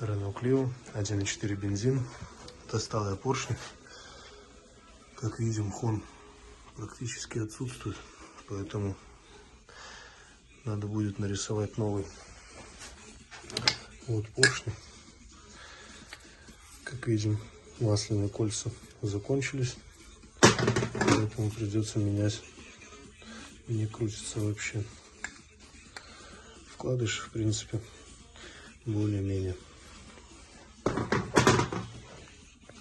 Renault Clio, 1.4 бензин. Достал я поршни. Как видим, хон практически отсутствует, поэтому надо будет нарисовать новый. Вот поршни. Как видим, масляные кольца закончились, поэтому придется менять. Не крутится вообще. Вкладыш, в принципе, более-менее.